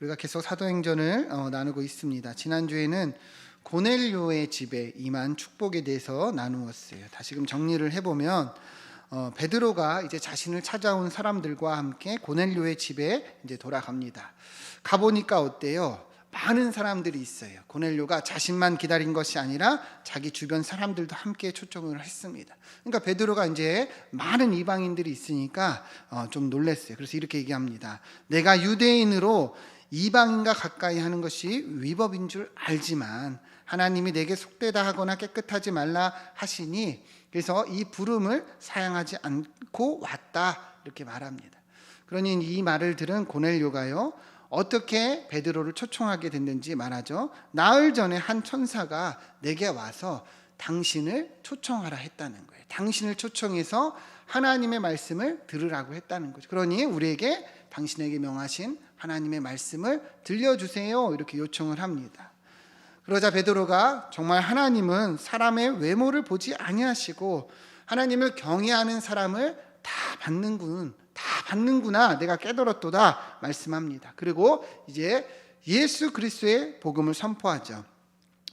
우리가 계속 사도행전을 나누고 있습니다. 지난주에는 고넬료의 집에 임한 축복에 대해서 나누었어요. 다시금 정리를 해보면 베드로가 이제 자신을 찾아온 사람들과 함께 고넬료의 집에 이제 돌아갑니다. 가보니까 어때요? 많은 사람들이 있어요. 고넬료가 자신만 기다린 것이 아니라 자기 주변 사람들도 함께 초청을 했습니다. 그러니까 베드로가 이제 많은 이방인들이 있으니까 좀 놀랐어요. 그래서 이렇게 얘기합니다. 내가 유대인으로 이방인과 가까이 하는 것이 위법인 줄 알지만 하나님이 내게 속되다 하거나 깨끗하지 말라 하시니 그래서 이 부름을 사양하지 않고 왔다, 이렇게 말합니다. 그러니 이 말을 들은 고넬료가요, 어떻게 베드로를 초청하게 됐는지 말하죠. 나흘 전에 한 천사가 내게 와서 당신을 초청하라 했다는 거예요. 당신을 초청해서 하나님의 말씀을 들으라고 했다는 거죠. 그러니 우리에게 당신에게 명하신 하나님의 말씀을 들려주세요, 이렇게 요청을 합니다. 그러자 베드로가 정말 하나님은 사람의 외모를 보지 아니하시고 하나님을 경외하는 사람을 다 받는구나 내가 깨달았도다 말씀합니다. 그리고 이제 예수 그리스도의 복음을 선포하죠.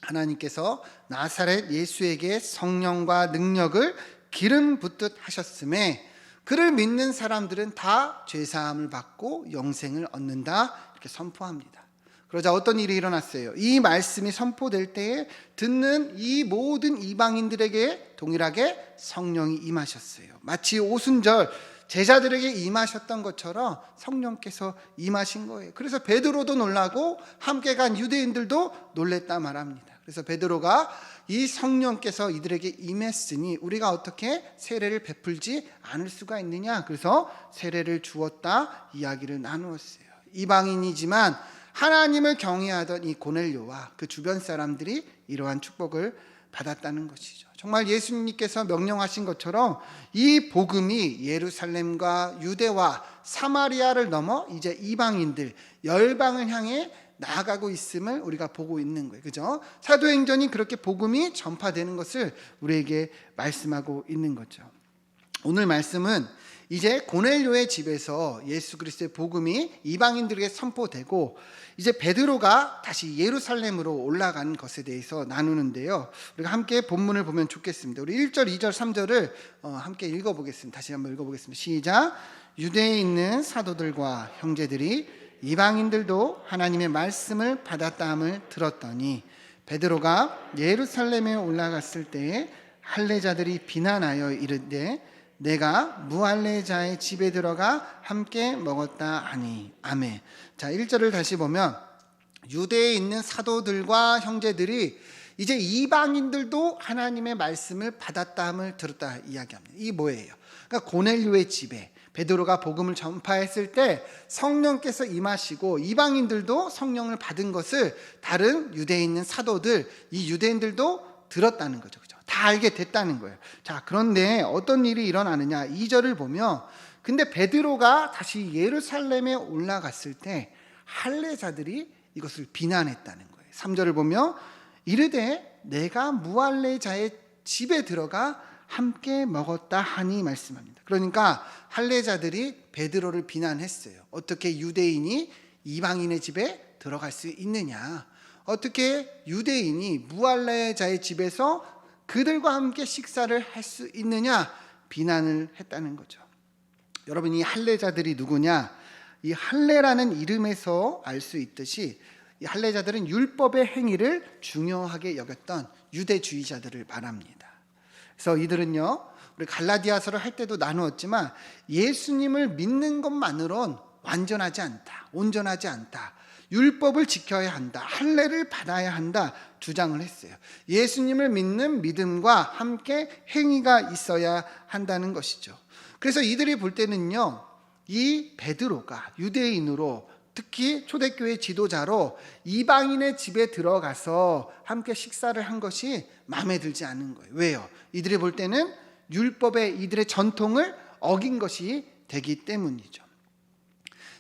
하나님께서 나사렛 예수에게 성령과 능력을 기름 붓듯 하셨음에 그를 믿는 사람들은 다 죄사함을 받고 영생을 얻는다, 이렇게 선포합니다. 그러자 어떤 일이 일어났어요? 이 말씀이 선포될 때에 듣는 이 모든 이방인들에게 동일하게 성령이 임하셨어요. 마치 오순절 제자들에게 임하셨던 것처럼 성령께서 임하신 거예요. 그래서 베드로도 놀라고 함께 간 유대인들도 놀랬다 말합니다. 그래서 베드로가 이 성령께서 이들에게 임했으니 우리가 어떻게 세례를 베풀지 않을 수가 있느냐, 그래서 세례를 주었다 이야기를 나누었어요. 이방인이지만 하나님을 경외하던 이 고넬료와 그 주변 사람들이 이러한 축복을 받았다는 것이죠. 정말 예수님께서 명령하신 것처럼 이 복음이 예루살렘과 유대와 사마리아를 넘어 이제 이방인들, 열방을 향해 나아가고 있음을 우리가 보고 있는 거예요. 그죠? 사도행전이 그렇게 복음이 전파되는 것을 우리에게 말씀하고 있는 거죠. 오늘 말씀은 이제 고넬료의 집에서 예수 그리스도의 복음이 이방인들에게 선포되고 이제 베드로가 다시 예루살렘으로 올라가는 것에 대해서 나누는데요. 우리가 함께 본문을 보면 좋겠습니다. 우리 1절, 2절, 3절을 함께 읽어보겠습니다. 다시 한번 읽어보겠습니다. 시작. 유대에 있는 사도들과 형제들이 이방인들도 하나님의 말씀을 받았다함을 들었더니 베드로가 예루살렘에 올라갔을 때에 할례자들이 비난하여 이르되 내가 무할례자의 집에 들어가 함께 먹었다 하니. 아멘. 자, 1절을 다시 보면 유대에 있는 사도들과 형제들이 이제 이방인들도 하나님의 말씀을 받았다함을 들었다 이야기합니다. 이게 뭐예요? 그러니까 고넬료의 집에 베드로가 복음을 전파했을 때 성령께서 임하시고 이방인들도 성령을 받은 것을 다른 유대에 있는 사도들, 이 유대인들도 들었다는 거죠. 다 알게 됐다는 거예요. 자, 그런데 어떤 일이 일어나느냐? 2절을 보면 근데 베드로가 다시 예루살렘에 올라갔을 때 할례자들이 이것을 비난했다는 거예요. 3절을 보면 이르되 내가 무할례자의 집에 들어가 함께 먹었다 하니 말씀합니다. 그러니까 할례자들이 베드로를 비난했어요. 어떻게 유대인이 이방인의 집에 들어갈 수 있느냐? 어떻게 유대인이 무할례자의 집에서 그들과 함께 식사를 할 수 있느냐, 비난을 했다는 거죠. 여러분, 이 할례자들이 누구냐? 이 할례라는 이름에서 알 수 있듯이 이 할례자들은 율법의 행위를 중요하게 여겼던 유대주의자들을 말합니다. 그래서 이들은요, 우리 갈라디아서를 할 때도 나누었지만 예수님을 믿는 것만으론 완전하지 않다, 온전하지 않다, 율법을 지켜야 한다, 할례를 받아야 한다 주장을 했어요. 예수님을 믿는 믿음과 함께 행위가 있어야 한다는 것이죠. 그래서 이들이 볼 때는요, 이 베드로가 유대인으로 특히 초대교회 지도자로 이방인의 집에 들어가서 함께 식사를 한 것이 마음에 들지 않은 거예요. 왜요? 이들이 볼 때는 율법의 이들의 전통을 어긴 것이 되기 때문이죠.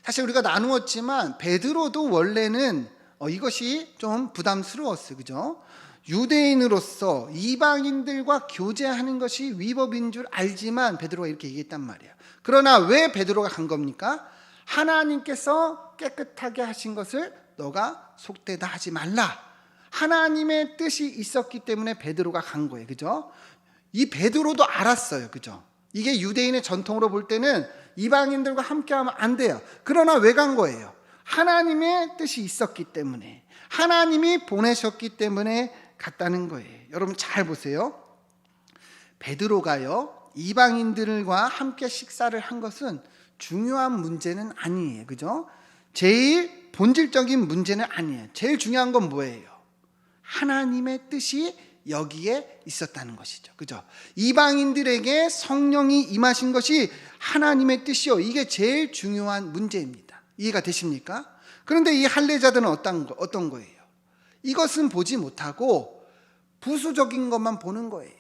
사실 우리가 나누었지만 베드로도 원래는 이것이 좀 부담스러웠어요. 그죠? 유대인으로서 이방인들과 교제하는 것이 위법인 줄 알지만 베드로가 이렇게 얘기했단 말이에요. 그러나 왜 베드로가 간 겁니까? 하나님께서 깨끗하게 하신 것을 너가 속되다 하지 말라. 하나님의 뜻이 있었기 때문에 베드로가 간 거예요. 그죠? 이 베드로도 알았어요. 그죠? 이게 유대인의 전통으로 볼 때는 이방인들과 함께 하면 안 돼요. 그러나 왜 간 거예요? 하나님의 뜻이 있었기 때문에, 하나님이 보내셨기 때문에 갔다는 거예요. 여러분 잘 보세요. 베드로가요, 이방인들과 함께 식사를 한 것은 중요한 문제는 아니에요. 그죠? 제일 본질적인 문제는 아니에요. 제일 중요한 건 뭐예요? 하나님의 뜻이 여기에 있었다는 것이죠. 그죠? 이방인들에게 성령이 임하신 것이 하나님의 뜻이요. 이게 제일 중요한 문제입니다. 이해가 되십니까? 그런데 이 할례자들은 어떤 거예요? 이것은 보지 못하고 부수적인 것만 보는 거예요.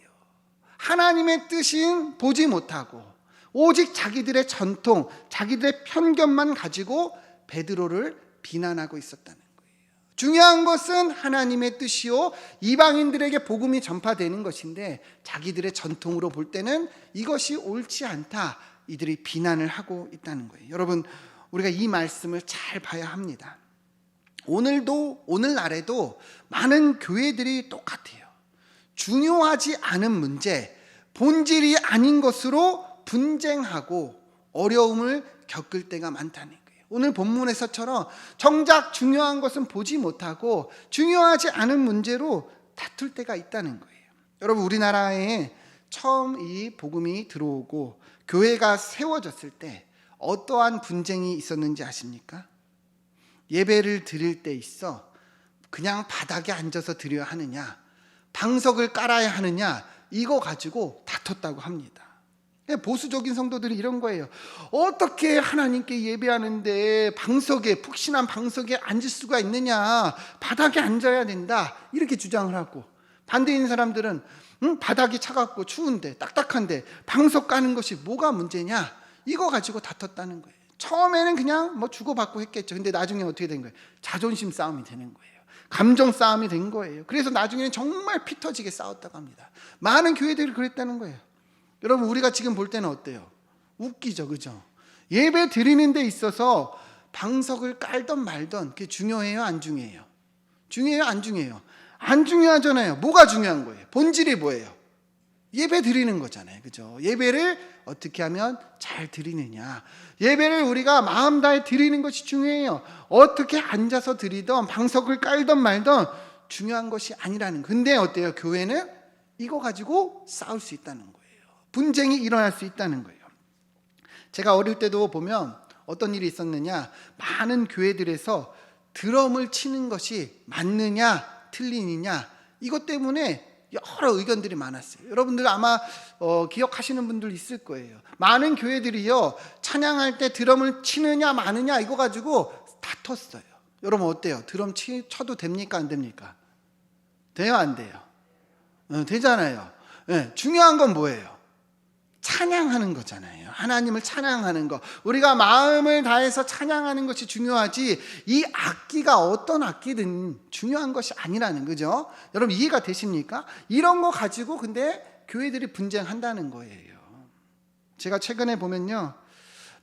하나님의 뜻은 보지 못하고 오직 자기들의 전통, 자기들의 편견만 가지고 베드로를 비난하고 있었다는 거예요. 중요한 것은 하나님의 뜻이요, 이방인들에게 복음이 전파되는 것인데 자기들의 전통으로 볼 때는 이것이 옳지 않다, 이들이 비난을 하고 있다는 거예요. 여러분, 우리가 이 말씀을 잘 봐야 합니다. 오늘날에도 많은 교회들이 똑같아요. 중요하지 않은 문제, 본질이 아닌 것으로 분쟁하고 어려움을 겪을 때가 많다는 거예요. 오늘 본문에서처럼 정작 중요한 것은 보지 못하고 중요하지 않은 문제로 다툴 때가 있다는 거예요. 여러분, 우리나라에 처음 이 복음이 들어오고 교회가 세워졌을 때 어떠한 분쟁이 있었는지 아십니까? 예배를 드릴 때 있어 그냥 바닥에 앉아서 드려야 하느냐, 방석을 깔아야 하느냐, 이거 가지고 다퉜다고 합니다. 보수적인 성도들이 이런 거예요. 어떻게 하나님께 예배하는데 방석에, 푹신한 방석에 앉을 수가 있느냐, 바닥에 앉아야 된다, 이렇게 주장을 하고, 반대인 사람들은 바닥이 차갑고 추운데, 딱딱한데 방석 까는 것이 뭐가 문제냐, 이거 가지고 다퉜다는 거예요. 처음에는 그냥 뭐 주고받고 했겠죠. 근데 나중에 어떻게 된 거예요? 자존심 싸움이 되는 거예요. 감정 싸움이 된 거예요. 그래서 나중에는 정말 피 터지게 싸웠다고 합니다. 많은 교회들이 그랬다는 거예요. 여러분, 우리가 지금 볼 때는 어때요? 웃기죠, 그죠? 예배 드리는 데 있어서 방석을 깔던 말던, 그게 중요해요, 안 중요해요? 중요해요, 안 중요해요? 안 중요하잖아요. 뭐가 중요한 거예요? 본질이 뭐예요? 예배 드리는 거잖아요, 그죠? 예배를 어떻게 하면 잘 드리느냐, 예배를 우리가 마음 다해 드리는 것이 중요해요. 어떻게 앉아서 드리던 방석을 깔던 말던 중요한 것이 아니라는. 근데 어때요? 교회는 이거 가지고 싸울 수 있다는 거예요. 분쟁이 일어날 수 있다는 거예요. 제가 어릴 때도 보면 어떤 일이 있었느냐, 많은 교회들에서 드럼을 치는 것이 맞느냐 틀리느냐, 이것 때문에 여러 의견들이 많았어요. 여러분들 아마 기억하시는 분들 있을 거예요. 많은 교회들이요, 찬양할 때 드럼을 치느냐 마느냐 이거 가지고 다퉜어요. 여러분 어때요? 드럼 쳐도 됩니까, 안 됩니까? 돼요, 안 돼요? 되잖아요. 네, 중요한 건 뭐예요? 찬양하는 거잖아요. 하나님을 찬양하는 거, 우리가 마음을 다해서 찬양하는 것이 중요하지, 이 악기가 어떤 악기든 중요한 것이 아니라는 거죠. 여러분 이해가 되십니까? 이런 거 가지고 근데 교회들이 분쟁한다는 거예요. 제가 최근에 보면요,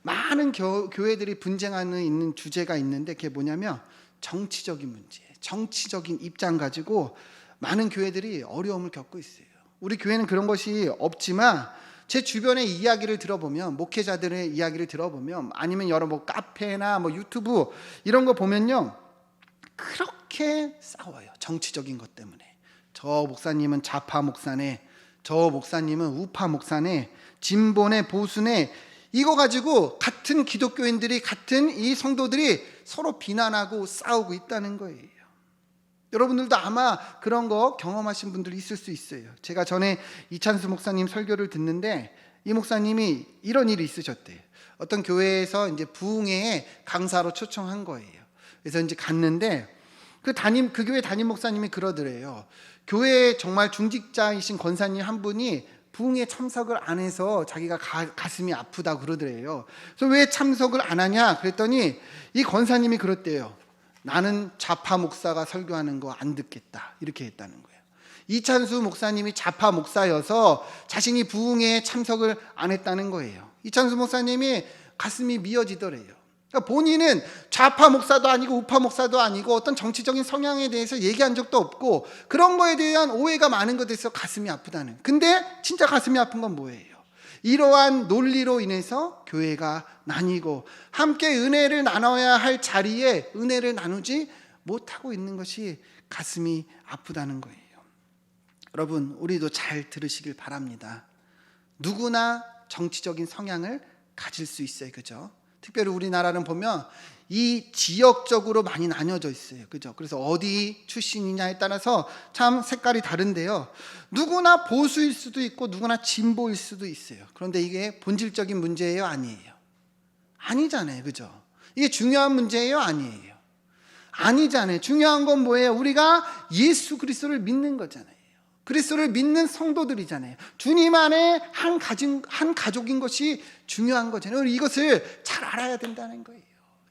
많은 교회들이 분쟁하는 있는 주제가 있는데, 그게 뭐냐면 정치적인 문제, 정치적인 입장 가지고 많은 교회들이 어려움을 겪고 있어요. 우리 교회는 그런 것이 없지만 제 주변의 이야기를 들어보면, 목회자들의 이야기를 들어보면, 아니면 여러 뭐 카페나 뭐 유튜브 이런 거 보면요, 그렇게 싸워요. 정치적인 것 때문에. 저 목사님은 좌파 목사네, 저 목사님은 우파 목사네, 진보네 보수네, 이거 가지고 같은 기독교인들이, 같은 이 성도들이 서로 비난하고 싸우고 있다는 거예요. 여러분들도 아마 그런 거 경험하신 분들이 있을 수 있어요. 제가 전에 이찬수 목사님 설교를 듣는데, 이 목사님이 이런 일이 있으셨대요. 어떤 교회에서 이제 부흥회에 강사로 초청한 거예요. 그래서 이제 갔는데 그 교회 담임 목사님이 그러더래요. 교회에 정말 중직자이신 권사님 한 분이 부흥회 참석을 안 해서 자기가 가슴이 아프다고 그러더래요. 그래서 왜 참석을 안 하냐 그랬더니 이 권사님이 그랬대요. 나는 좌파 목사가 설교하는 거 안 듣겠다, 이렇게 했다는 거예요. 이찬수 목사님이 좌파 목사여서 자신이 부흥회에 참석을 안 했다는 거예요. 이찬수 목사님이 가슴이 미어지더래요. 그러니까 본인은 좌파 목사도 아니고 우파 목사도 아니고 어떤 정치적인 성향에 대해서 얘기한 적도 없고 그런 거에 대한 오해가 많은 것에 대해서 가슴이 아프다는. 근데 진짜 가슴이 아픈 건 뭐예요? 이러한 논리로 인해서 교회가 나뉘고 함께 은혜를 나눠야 할 자리에 은혜를 나누지 못하고 있는 것이 가슴이 아프다는 거예요. 여러분, 우리도 잘 들으시길 바랍니다. 누구나 정치적인 성향을 가질 수 있어요. 그죠? 특별히 우리나라는 보면 이 지역적으로 많이 나뉘어져 있어요. 그죠? 그래서 어디 출신이냐에 따라서 참 색깔이 다른데요. 누구나 보수일 수도 있고 누구나 진보일 수도 있어요. 그런데 이게 본질적인 문제예요? 아니에요? 아니잖아요. 그죠? 이게 중요한 문제예요? 아니에요? 아니잖아요. 중요한 건 뭐예요? 우리가 예수 그리스도를 믿는 거잖아요. 그리스도를 믿는 성도들이잖아요. 주님 안에 한 가족인 것이 중요한 거잖아요. 이것을 잘 알아야 된다는 거예요.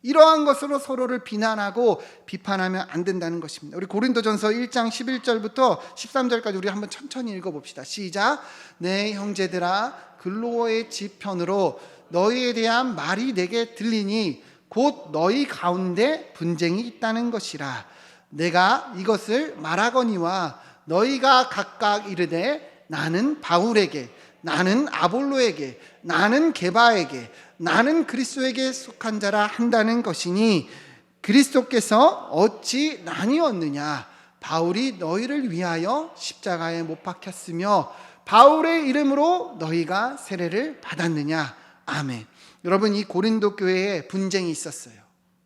이러한 것으로 서로를 비난하고 비판하면 안 된다는 것입니다. 우리 고린도전서 1장 11절부터 13절까지 우리 한번 천천히 읽어봅시다. 시작. 내 형제들아, 글로의 집 편으로 너희에 대한 말이 내게 들리니 곧 너희 가운데 분쟁이 있다는 것이라. 내가 이것을 말하거니와 너희가 각각 이르되 나는 바울에게, 나는 아볼로에게, 나는 게바에게, 나는 그리스도에게 속한 자라 한다는 것이니 그리스도께서 어찌 나뉘었느냐? 바울이 너희를 위하여 십자가에 못 박혔으며 바울의 이름으로 너희가 세례를 받았느냐? 아멘. 여러분, 이 고린도 교회에 분쟁이 있었어요.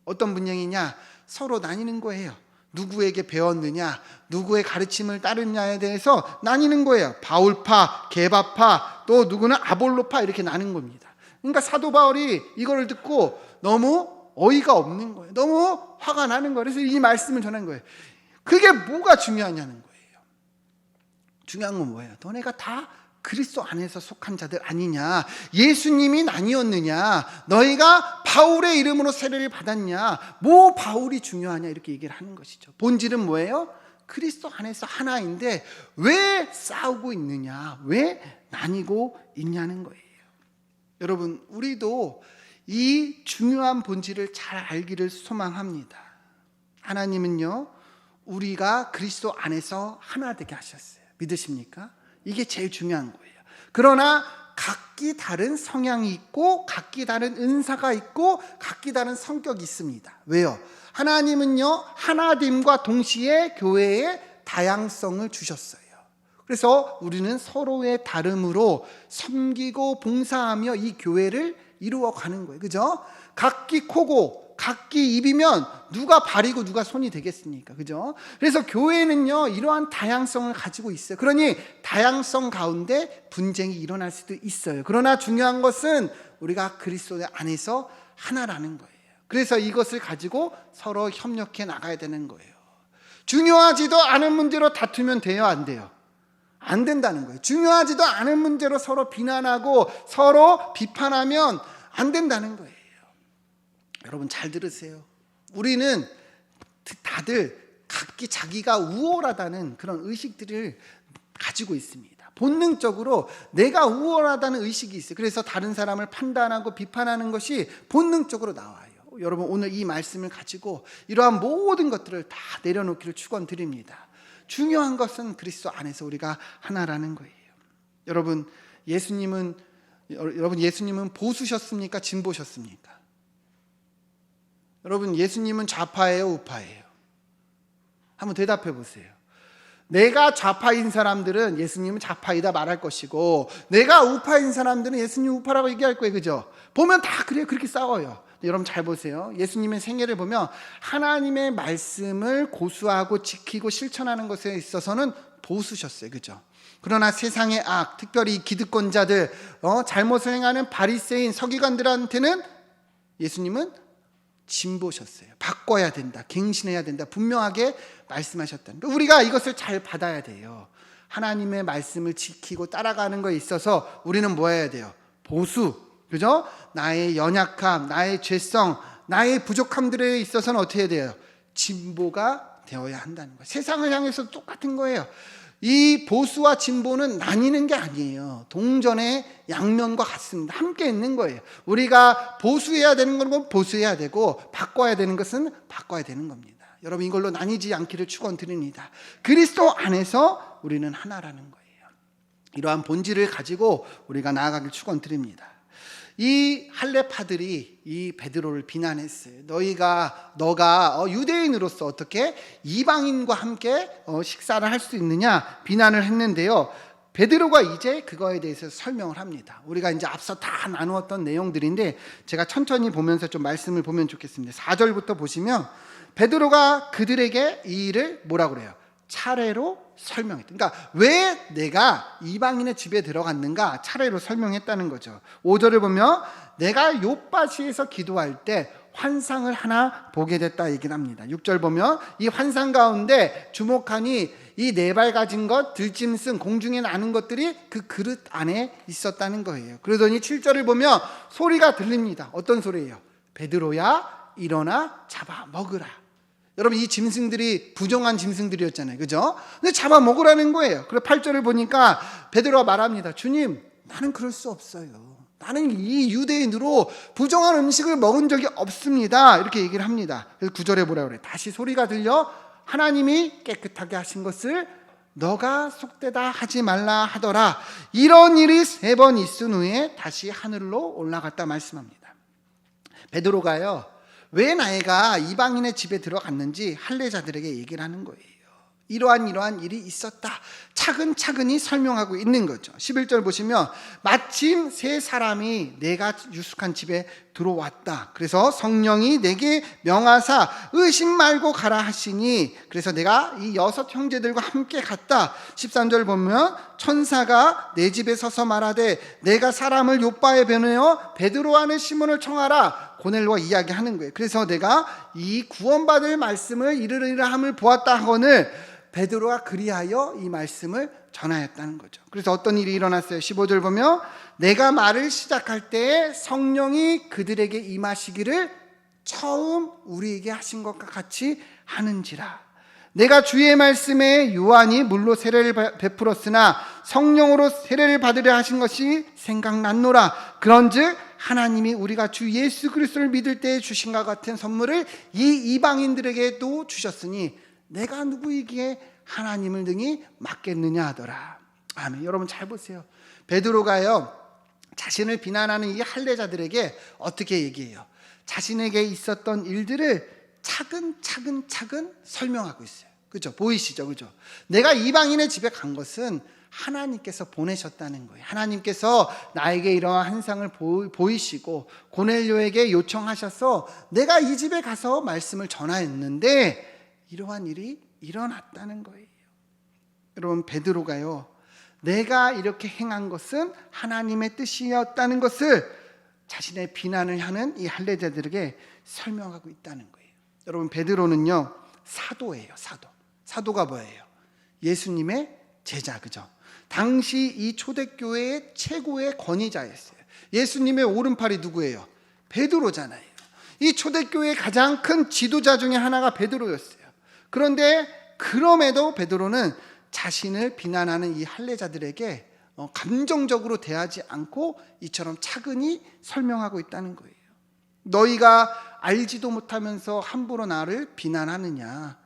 어떤 분쟁이냐? 서로 나뉘는 거예요. 누구에게 배웠느냐, 누구의 가르침을 따르느냐에 대해서 나뉘는 거예요. 바울파, 게바파, 또 누구는 아볼로파 이렇게 나눈 겁니다. 그러니까 사도 바울이 이거를 듣고 너무 어이가 없는 거예요. 너무 화가 나는 거예요. 그래서 이 말씀을 전한 거예요. 그게 뭐가 중요하냐는 거예요. 중요한 건 뭐예요? 너네가 다 그리스도 안에서 속한 자들 아니냐? 예수님이 나뉘었느냐? 너희가 바울의 이름으로 세례를 받았냐? 뭐 바울이 중요하냐? 이렇게 얘기를 하는 것이죠. 본질은 뭐예요? 그리스도 안에서 하나인데 왜 싸우고 있느냐? 왜 나뉘고 있냐는 거예요. 여러분, 우리도 이 중요한 본질을 잘 알기를 소망합니다. 하나님은요, 우리가 그리스도 안에서 하나 되게 하셨어요. 믿으십니까? 이게 제일 중요한 거예요. 그러나 각기 다른 성향이 있고 각기 다른 은사가 있고 각기 다른 성격이 있습니다. 왜요? 하나님은요, 하나됨과 동시에 교회에 다양성을 주셨어요. 그래서 우리는 서로의 다름으로 섬기고 봉사하며 이 교회를 이루어가는 거예요. 그죠? 각기 코고 각기 입이면 누가 발이고 누가 손이 되겠습니까? 그죠? 그래서 교회는요, 이러한 다양성을 가지고 있어요. 그러니 다양성 가운데 분쟁이 일어날 수도 있어요. 그러나 중요한 것은 우리가 그리스도 안에서 하나라는 거예요. 그래서 이것을 가지고 서로 협력해 나가야 되는 거예요. 중요하지도 않은 문제로 다투면 돼요, 안 돼요? 안 된다는 거예요. 중요하지도 않은 문제로 서로 비난하고 서로 비판하면 안 된다는 거예요. 여러분, 잘 들으세요. 우리는 다들 각기 자기가 우월하다는 그런 의식들을 가지고 있습니다. 본능적으로 내가 우월하다는 의식이 있어요. 그래서 다른 사람을 판단하고 비판하는 것이 본능적으로 나와요. 여러분, 오늘 이 말씀을 가지고 이러한 모든 것들을 다 내려놓기를 축원드립니다. 중요한 것은 그리스도 안에서 우리가 하나라는 거예요. 여러분, 예수님은 보수셨습니까? 진보셨습니까? 여러분, 예수님은 좌파예요, 우파예요? 한번 대답해 보세요. 내가 좌파인 사람들은 예수님은 좌파이다 말할 것이고, 내가 우파인 사람들은 예수님 우파라고 얘기할 거예요. 그죠? 보면 다 그래요. 그렇게 싸워요. 여러분, 잘 보세요. 예수님의 생애를 보면 하나님의 말씀을 고수하고 지키고 실천하는 것에 있어서는 보수셨어요. 그죠? 그러나 세상의 악, 특별히 기득권자들, 잘못을 행하는 바리새인 서기관들한테는 예수님은 진보셨어요. 바꿔야 된다, 갱신해야 된다, 분명하게 말씀하셨다. 우리가 이것을 잘 받아야 돼요. 하나님의 말씀을 지키고 따라가는 것에 있어서 우리는 뭐 해야 돼요? 보수, 그죠? 나의 연약함, 나의 죄성, 나의 부족함들에 있어서는 어떻게 해야 돼요? 진보가 되어야 한다는 거예요. 세상을 향해서 똑같은 거예요. 이 보수와 진보는 나뉘는 게 아니에요. 동전의 양면과 같습니다. 함께 있는 거예요. 우리가 보수해야 되는 건 보수해야 되고 바꿔야 되는 것은 바꿔야 되는 겁니다. 여러분, 이걸로 나뉘지 않기를 축원드립니다. 그리스도 안에서 우리는 하나라는 거예요. 이러한 본질을 가지고 우리가 나아가길 축원드립니다. 이 할례파들이 이 베드로를 비난했어요. 너가 유대인으로서 어떻게 이방인과 함께 식사를 할 수 있느냐 비난을 했는데요. 베드로가 이제 그거에 대해서 설명을 합니다. 우리가 이제 앞서 다 나누었던 내용들인데 제가 천천히 보면서 좀 말씀을 보면 좋겠습니다. 4절부터 보시면 베드로가 그들에게 이 일을 뭐라고 그래요? 차례로 설명했다. 그러니까 왜 내가 이방인의 집에 들어갔는가 차례로 설명했다는 거죠. 5절을 보면 내가 욥바시에서 기도할 때 환상을 하나 보게 됐다 얘기를 합니다. 6절 보면 이 환상 가운데 주목하니 이 네 발 가진 것, 들짐승, 공중에 나는 것들이 그 그릇 안에 있었다는 거예요. 그러더니 7절을 보면 소리가 들립니다. 어떤 소리예요? 베드로야 일어나 잡아 먹으라. 여러분, 이 짐승들이 부정한 짐승들이었잖아요. 그죠? 근데 잡아먹으라는 거예요. 그리고 8절을 보니까 베드로가 말합니다. 주님, 나는 그럴 수 없어요. 나는 이 유대인으로 부정한 음식을 먹은 적이 없습니다. 이렇게 얘기를 합니다. 그래서 9절에 뭐라 그래요? 다시 소리가 들려 하나님이 깨끗하게 하신 것을 너가 속되다 하지 말라 하더라. 이런 일이 3번 있은 후에 다시 하늘로 올라갔다 말씀합니다. 베드로가요, 왜 나이가 이방인의 집에 들어갔는지 할례자들에게 얘기를 하는 거예요. 이러한 일이 있었다. 차근차근히 설명하고 있는 거죠. 11절 보시면 마침 3사람이 내가 유숙한 집에 들어왔다. 그래서 성령이 내게 명하사 의심 말고 가라 하시니 그래서 내가 이 6 형제들과 함께 갔다. 13절 보면 천사가 내 집에 서서 말하되 내가 사람을 욥바에 보내어 베드로 안에 시몬을 청하라. 고넬로가 이야기하는 거예요. 그래서 내가 이 구원받을 말씀을 이르리라 함을 보았다 하거늘 베드로가 그리하여 이 말씀을 전하였다는 거죠. 그래서 어떤 일이 일어났어요? 15절 보면 내가 말을 시작할 때에 성령이 그들에게 임하시기를 처음 우리에게 하신 것과 같이 하는지라. 내가 주의 말씀에 요한이 물로 세례를 베풀었으나 성령으로 세례를 받으려 하신 것이 생각났노라. 그런즉 하나님이 우리가 주 예수 그리스도를 믿을 때에 주신 것 같은 선물을 이 이방인들에게도 주셨으니 내가 누구이기에 하나님을 등이 맡겠느냐 하더라. 아멘. 여러분 잘 보세요. 베드로가요 자신을 비난하는 이 할례자들에게 어떻게 얘기해요? 자신에게 있었던 일들을 차근차근 설명하고 있어요. 그죠? 보이시죠? 그죠? 내가 이방인의 집에 간 것은 하나님께서 보내셨다는 거예요. 하나님께서 나에게 이러한 환상을 보이시고 고넬료에게 요청하셔서 내가 이 집에 가서 말씀을 전하였는데 이러한 일이 일어났다는 거예요. 여러분, 베드로가요 내가 이렇게 행한 것은 하나님의 뜻이었다는 것을 자신의 비난을 하는 이 할례자들에게 설명하고 있다는 거예요. 여러분, 베드로는요 사도예요. 사도가 뭐예요? 예수님의 제자. 그죠? 당시 이 초대교회의 최고의 권위자였어요. 예수님의 오른팔이 누구예요? 베드로잖아요. 이 초대교회의 가장 큰 지도자 중에 하나가 베드로였어요. 그런데 그럼에도 베드로는 자신을 비난하는 이 할례자들에게 감정적으로 대하지 않고 이처럼 차근히 설명하고 있다는 거예요. 너희가 알지도 못하면서 함부로 나를 비난하느냐?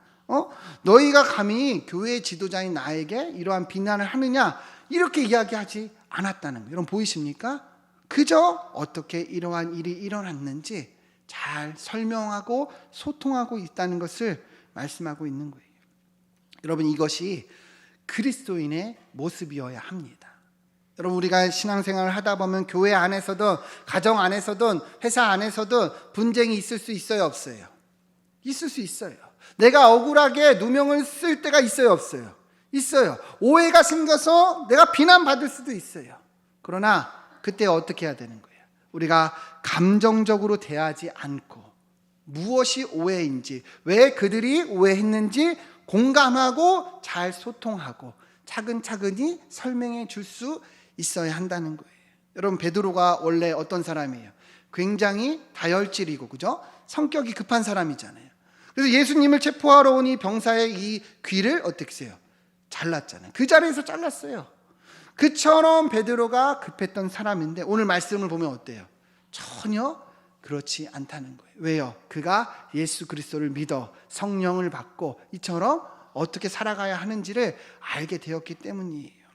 너희가 감히 교회의 지도자인 나에게 이러한 비난을 하느냐? 이렇게 이야기하지 않았다는 거예요. 여러분 보이십니까? 그저 어떻게 이러한 일이 일어났는지 잘 설명하고 소통하고 있다는 것을 말씀하고 있는 거예요. 여러분, 이것이 그리스도인의 모습이어야 합니다. 여러분, 우리가 신앙생활을 하다 보면 교회 안에서든 가정 안에서든 회사 안에서든 분쟁이 있을 수 있어요, 없어요? 있을 수 있어요. 내가 억울하게 누명을 쓸 때가 있어요, 없어요? 있어요. 오해가 생겨서 내가 비난받을 수도 있어요. 그러나 그때 어떻게 해야 되는 거예요? 우리가 감정적으로 대하지 않고 무엇이 오해인지, 왜 그들이 오해했는지 공감하고 잘 소통하고 차근차근히 설명해 줄 수 있어야 한다는 거예요. 여러분, 베드로가 원래 어떤 사람이에요? 굉장히 다혈질이고, 그죠? 성격이 급한 사람이잖아요. 그래서 예수님을 체포하러 온 이 병사의 이 귀를 어떻게 해요? 잘랐잖아요. 그 자리에서 잘랐어요. 그처럼 베드로가 급했던 사람인데 오늘 말씀을 보면 어때요? 전혀 그렇지 않다는 거예요. 왜요? 그가 예수 그리스도를 믿어 성령을 받고 이처럼 어떻게 살아가야 하는지를 알게 되었기 때문이에요.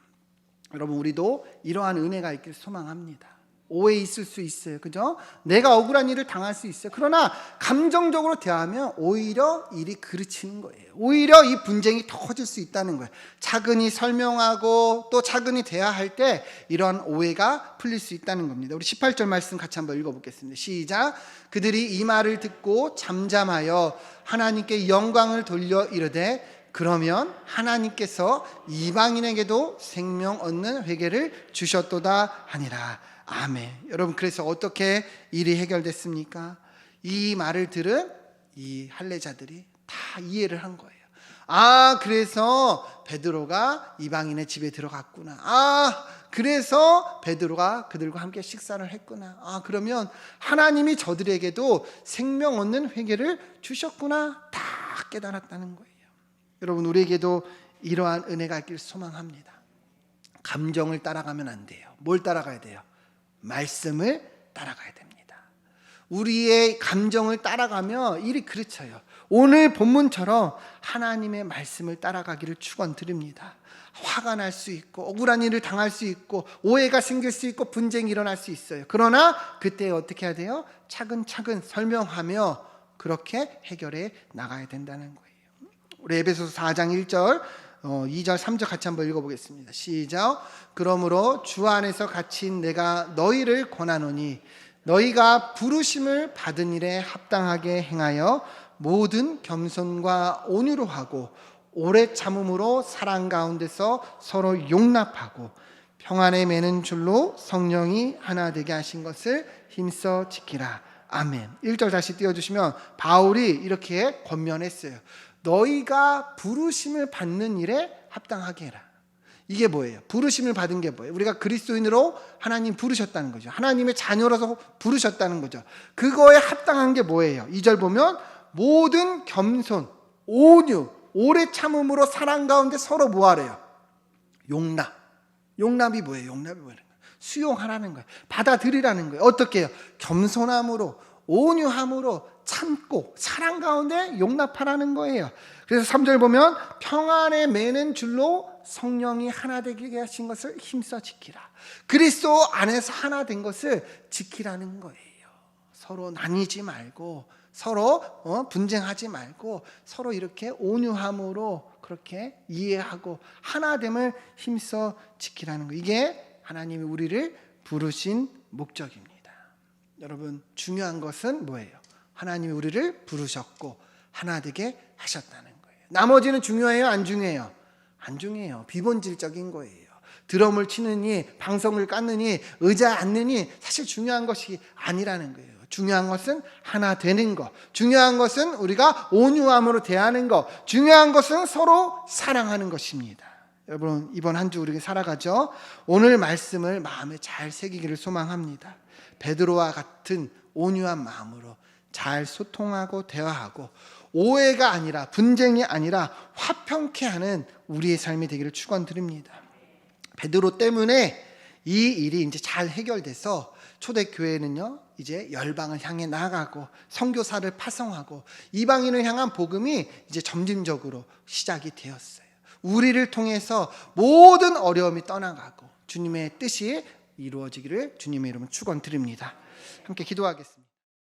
여러분, 우리도 이러한 은혜가 있길 소망합니다. 오해 있을 수 있어요. 그죠? 내가 억울한 일을 당할 수 있어요. 그러나 감정적으로 대하면 오히려 일이 그르치는 거예요. 오히려 이 분쟁이 더 커질 수 있다는 거예요. 차근히 설명하고 또 차근히 대화할 때 이런 오해가 풀릴 수 있다는 겁니다. 우리 18절 말씀 같이 한번 읽어보겠습니다. 시작. 그들이 이 말을 듣고 잠잠하여 하나님께 영광을 돌려 이르되 그러면 하나님께서 이방인에게도 생명 얻는 회개를 주셨도다 하니라. 아멘. 여러분, 그래서 어떻게 일이 해결됐습니까? 이 말을 들은 이 할례자들이 다 이해를 한 거예요. 아, 그래서 베드로가 이방인의 집에 들어갔구나. 아, 그래서 베드로가 그들과 함께 식사를 했구나. 아, 그러면 하나님이 저들에게도 생명 얻는 회개를 주셨구나. 다 깨달았다는 거예요. 여러분, 우리에게도 이러한 은혜가 있길 소망합니다. 감정을 따라가면 안 돼요. 뭘 따라가야 돼요? 말씀을 따라가야 됩니다. 우리의 감정을 따라가면 일이 그르쳐요. 오늘 본문처럼 하나님의 말씀을 따라가기를 축원드립니다. 화가 날 수 있고 억울한 일을 당할 수 있고 오해가 생길 수 있고 분쟁이 일어날 수 있어요. 그러나 그때 어떻게 해야 돼요? 차근차근 설명하며 그렇게 해결해 나가야 된다는 거예요. 우리 에베소서 4장 1절 2절 3절 같이 한번 읽어보겠습니다. 시작. 그러므로 주 안에서 갇힌 내가 너희를 권하노니 너희가 부르심을 받은 일에 합당하게 행하여 모든 겸손과 온유로 하고 오래 참음으로 사랑 가운데서 서로 용납하고 평안에 매는 줄로 성령이 하나 되게 하신 것을 힘써 지키라. 아멘. 1절 다시 띄워주시면 바울이 이렇게 권면했어요. 너희가 부르심을 받는 일에 합당하게 해라. 이게 뭐예요? 부르심을 받은 게 뭐예요? 우리가 그리스도인으로 하나님 부르셨다는 거죠. 하나님의 자녀로서 부르셨다는 거죠. 그거에 합당한 게 뭐예요? 2절 보면 모든 겸손, 온유, 오래 참음으로 사랑 가운데 서로 뭐하래요? 용납. 용납이 뭐예요? 용납이 뭐예요? 수용하라는 거예요. 받아들이라는 거예요. 어떻게 해요? 겸손함으로, 온유함으로 참고 사랑 가운데 용납하라는 거예요. 그래서 3절 보면 평안에 매는 줄로 성령이 하나 되게 하신 것을 힘써 지키라. 그리스도 안에서 하나 된 것을 지키라는 거예요. 서로 나뉘지 말고 서로 분쟁하지 말고 서로 이렇게 온유함으로 그렇게 이해하고 하나됨을 힘써 지키라는 거. 이게 하나님이 우리를 부르신 목적입니다. 여러분, 중요한 것은 뭐예요? 하나님이 우리를 부르셨고 하나 되게 하셨다는 거예요. 나머지는 중요해요? 안 중요해요? 안 중요해요. 비본질적인 거예요. 드럼을 치느니 방성을 깎느니 의자에 앉느니 사실 중요한 것이 아니라는 거예요. 중요한 것은 하나 되는 것, 중요한 것은 우리가 온유함으로 대하는 것, 중요한 것은 서로 사랑하는 것입니다. 여러분, 이번 한 주 우리가 살아가죠. 오늘 말씀을 마음에 잘 새기기를 소망합니다. 베드로와 같은 온유한 마음으로 잘 소통하고 대화하고 오해가 아니라 분쟁이 아니라 화평케 하는 우리의 삶이 되기를 축원드립니다. 베드로 때문에 이 일이 이제 잘 해결돼서 초대교회는요 이제 열방을 향해 나아가고 선교사를 파송하고 이방인을 향한 복음이 이제 점진적으로 시작이 되었어요. 우리를 통해서 모든 어려움이 떠나가고 주님의 뜻이 이루어지기를 주님의 이름으로 축원드립니다. 함께 기도하겠습니다.